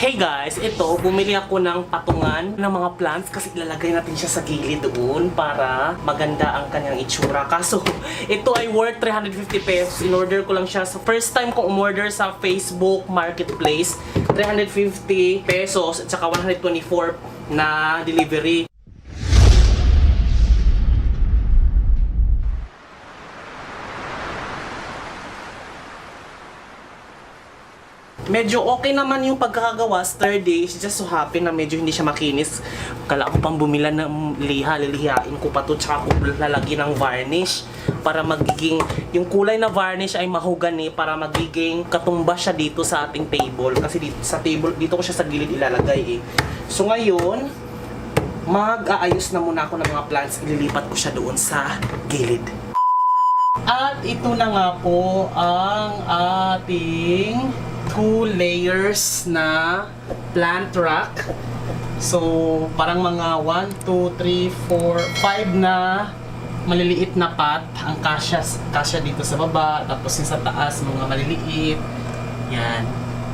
Hey guys, ito, bumili ako ng patungan ng mga plants kasi ilalagay natin siya sa gilid doon para maganda ang kanyang itsura. Kaso, ito ay worth 350 pesos. In-order ko lang siya. So, first time ko umorder sa Facebook Marketplace. 350 pesos at saka 124 na delivery. Medyo okay naman yung pagkakagawa. Third day, just so happy na medyo hindi siya makinis. Kala ko pang bumila ng lilihain ko pa to, tsaka ko lalagyan ng varnish para magiging, yung kulay na varnish ay mahogany para magiging katumba siya dito sa ating table. Kasi dito sa table, dito ko siya sa gilid ilalagay eh. So ngayon, mag-aayos na muna ako ng mga plants. Ililipat ko siya doon sa gilid. At ito na nga po ang ating 2 layers na plant rack. So, parang mga 1, 2, 3, 4, 5 na maliliit na pot ang kasya dito sa baba. Tapos yung sa taas, mga maliliit. Yan.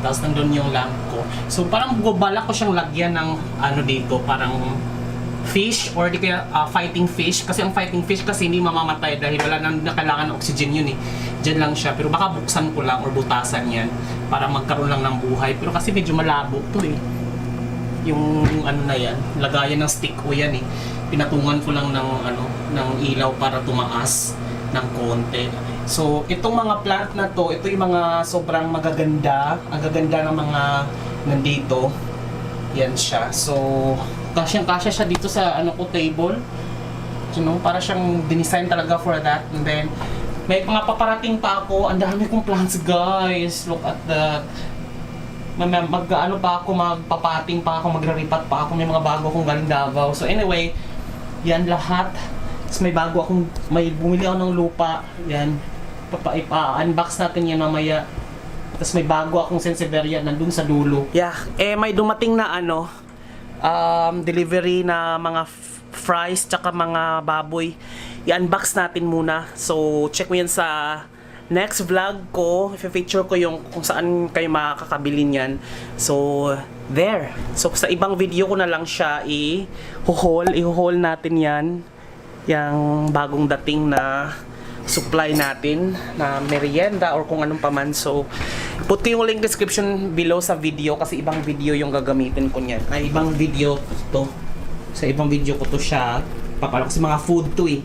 Tapos nandun yung lamp ko. So, parang gubala ko siyang lagyan ng ano dito, parang fish or di kaya fighting fish. Kasi ang fighting fish kasi hindi mamamatay dahil wala na kailangan ng oxygen yun eh. Diyan lang siya. Pero baka buksan ko lang or butasan yan para magkaroon lang ng buhay. Pero kasi medyo malabo to eh. Yung ano na yan, lagayan ng stick o yan eh. Pinatungan ko lang ng ano, ng ilaw para tumaas ng konti. So, itong mga plant na to, ito yung mga sobrang magaganda. Ang gaganda ng mga nandito. Yan siya. So, kasyang-kasya siya dito sa ano ko table. You know, para siyang dinesign talaga for that. And then may mga paparating pa ako. Ang dami kong plants, guys. Look at that. Mag-ano pa ako, magpapating pa ako, magraripat pa ako. May mga bago akong galing Davao. So anyway, yan lahat. Tapos may bumili ako ng lupa. Yan. Ipa-unbox natin yan mamaya. Tapos may bago akong Sansevieria nandun sa dulo. Yeah, may dumating na ano, delivery na mga fries tsaka mga baboy. I-unbox natin muna. So, check mo yan sa next vlog ko. I-feature ko yung kung saan kayo makakabili niyan. So, there. So, sa ibang video ko na lang siya i-haul natin yan. Yung bagong dating na supply natin na merienda or kung anong paman. So, put ko yung link description below sa video kasi ibang video yung gagamitin ko niyan. Ay, ibang video to. Sa ibang video ko to siya. Papalo kasi mga food to eh.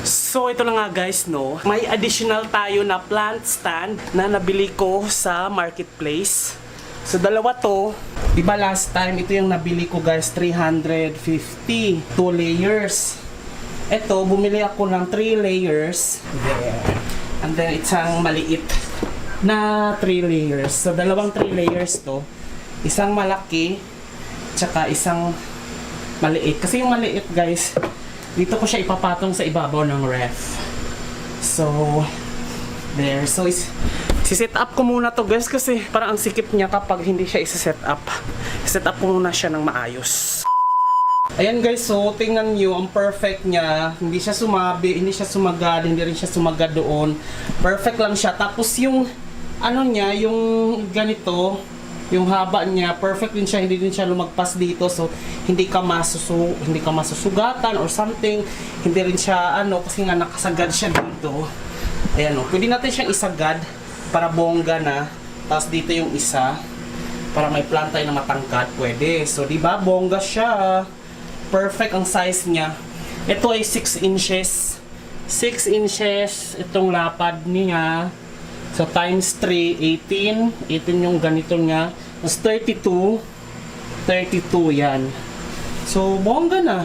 So, ito na nga guys, no. May additional tayo na plant stand na nabili ko sa marketplace. So, dalawa to. Diba last time, ito yung nabili ko guys, 350. 2 layers. Ito, bumili ako ng 3 layers. There. And then, isang maliit na 3 layers. So, dalawang 3 layers to. Isang malaki, tsaka isang maliit. Kasi yung maliit, guys, dito ko siya ipapatong sa ibabaw ng ref. So, there. So, set up ko muna to, guys, kasi parang ang sikip niya kapag hindi siya isa-set up. Set up ko muna siya ng maayos. Ayan guys, so tingnan nyo, ang perfect niya. Hindi siya sumabi, hindi siya sumagad, hindi rin siya sumagad doon. Perfect lang siya. Tapos yung ano niya, yung ganito, yung haba niya, perfect din siya, hindi din siya lumagpas dito. So hindi ka masusugatan or something. Hindi rin siya ano, kasi nga nakasagad siya dito. Ayan o, pwede natin siyang isagad para bongga na. Tapos dito yung isa para may plantay na matangkad, pwede. So di ba, bongga siya. Perfect ang size niya. Ito ay 6 inches. 6 inches itong lapad niya. So times 3, 18. 18 yung ganito niya. Mas 32. 32 yan. So bongga na.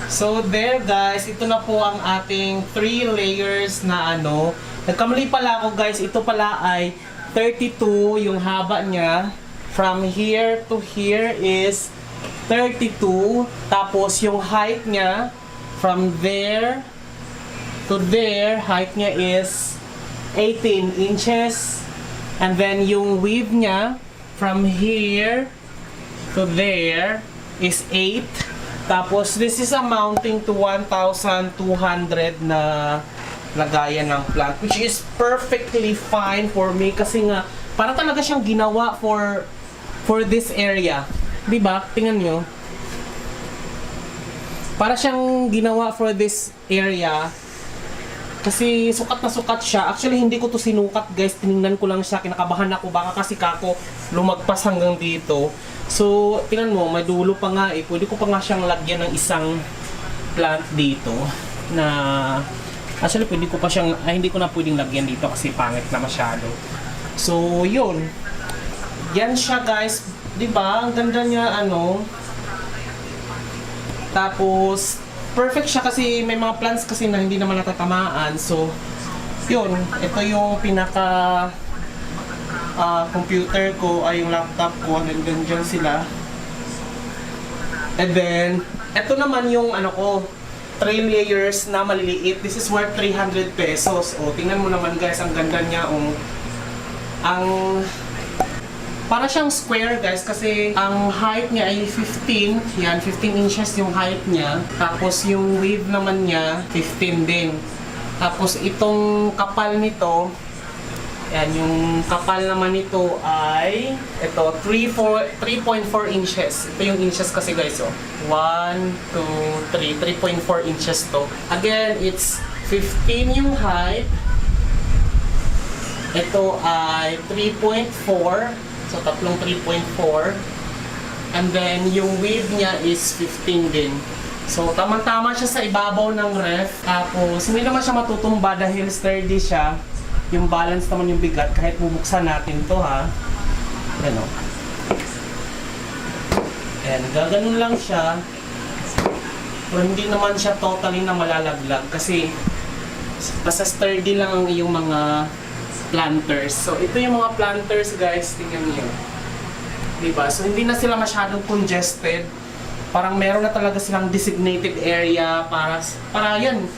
So there guys, ito na po ang ating 3 layers na ano. Nagkamali pala ako guys, ito pala ay 32 yung haba niya. From here to here is 32. Tapos yung height niya from there to there, height niya is 18 inches. And then yung width niya from here to there is 8. Tapos this is amounting to 1,200 na lagayan ng plant, which is perfectly fine for me kasi nga para talaga siyang ginawa for this area. 'Di ba? Tingnan niyo. Para siyang ginawa for this area. Kasi sukat na sukat siya. Actually, hindi ko to sinukat guys. Tinignan ko lang siya. Kinakabahan ako. Baka kasi kako lumagpas hanggang dito. So, tingnan mo. May dulo pa nga eh. Pwede ko pa nga siyang lagyan ng isang plant dito. Na, actually, pwede ko pa siyang, hindi ko na pwedeng lagyan dito kasi pangit na masyado. So, yun. Yan siya guys. Diba? Ang ganda niya, ano. Tapos, perfect siya kasi may mga plants kasi na hindi naman natatamaan. So, yun. Ito yung pinaka computer ko, ay yung laptop ko. Hanggang dyan sila. And then, ito naman yung ano ko, 3 layers na maliliit. This is worth 300 pesos. O, tingnan mo naman guys, ang ganda niya. Ang para siyang square guys kasi ang height niya ay 15. Yan, 15 inches yung height niya. Tapos yung width naman niya, 15 din. Tapos itong kapal nito, yan, yung kapal naman nito ay ito, 3.4 inches. Ito yung inches kasi guys, oh. 1, 2, 3, 3.4 inches to. Again, it's 15 yung height. Ito ay 3.4. So, tatlong 3.4. And then, yung width niya is 15 din. So, tamang-tama siya sa ibabaw ng ref. Tapos, hindi naman siya matutumba dahil sturdy siya. Yung balance naman yung bigat kahit bubuksan natin to ha. Ano. And, gaganon lang siya. Pero hindi naman siya totally na malalaglag kasi basta sturdy lang ang iyong mga planters. So, ito yung mga planters guys, tingnan niyo. Diba? So, hindi na sila masyadong congested. Parang meron na talaga silang designated area para yan.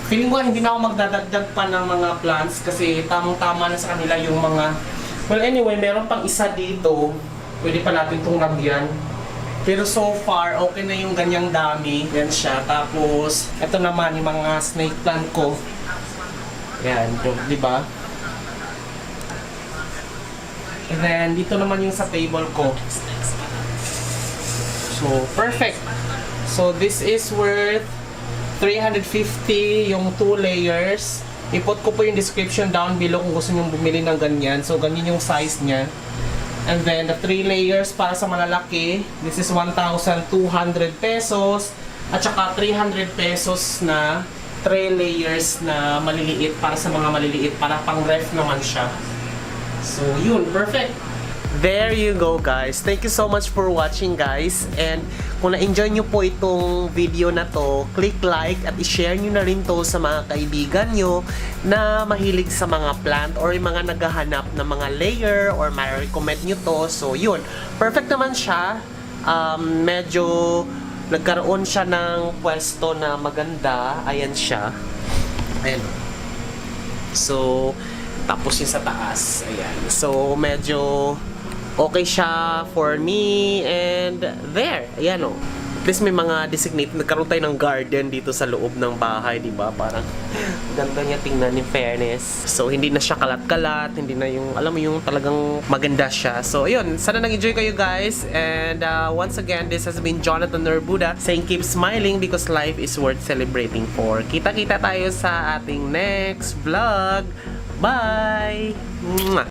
Feeling ko hindi na ako magdadagdag pa ng mga plants kasi tamang-tama na sa kanila yung mga... Well, anyway, meron pang isa dito. Pwede pa natin itong lagyan. Pero so far, okay na yung ganyang dami. Yan siya. Tapos, ito naman yung mga snake plant ko. Yan, diba? And then, dito naman yung sa table ko. So, perfect. So, this is worth 350 yung 2 layers. Ipot ko po yung description down below kung gusto nyo bumili ng ganyan. So, ganyan yung size niya. And then, the 3 layers para sa malalaki. This is 1,200 pesos. At saka 300 pesos na 3 layers na maliliit para sa mga maliliit. Para pang ref naman siya. So, yun. Perfect. There you go, guys. Thank you so much for watching, guys. And kung na-enjoy nyo po itong video na to, click like at i-share nyo na rin to sa mga kaibigan nyo na mahilig sa mga plant or yung mga naghahanap ng mga layer or ma-recommend nyo to. So, yun. Perfect naman siya. Medyo nagkaroon siya ng pwesto na maganda. Ayan siya. Ayan. So, tapos yung sa taas. Ayan. So, medyo okay siya for me and there. Ayan o. At least may mga designated. Nagkaroon tayo ng garden dito sa loob ng bahay, di ba? Parang ganda niya tingnan in fairness. So, hindi na siya kalat-kalat. Hindi na yung, alam mo yung talagang maganda siya. So, ayun. Sana nag-enjoy kayo guys. And once again, this has been Jonathan Norbuda saying keep smiling because life is worth celebrating for. Kita-kita tayo sa ating next vlog. Bye! Mwah!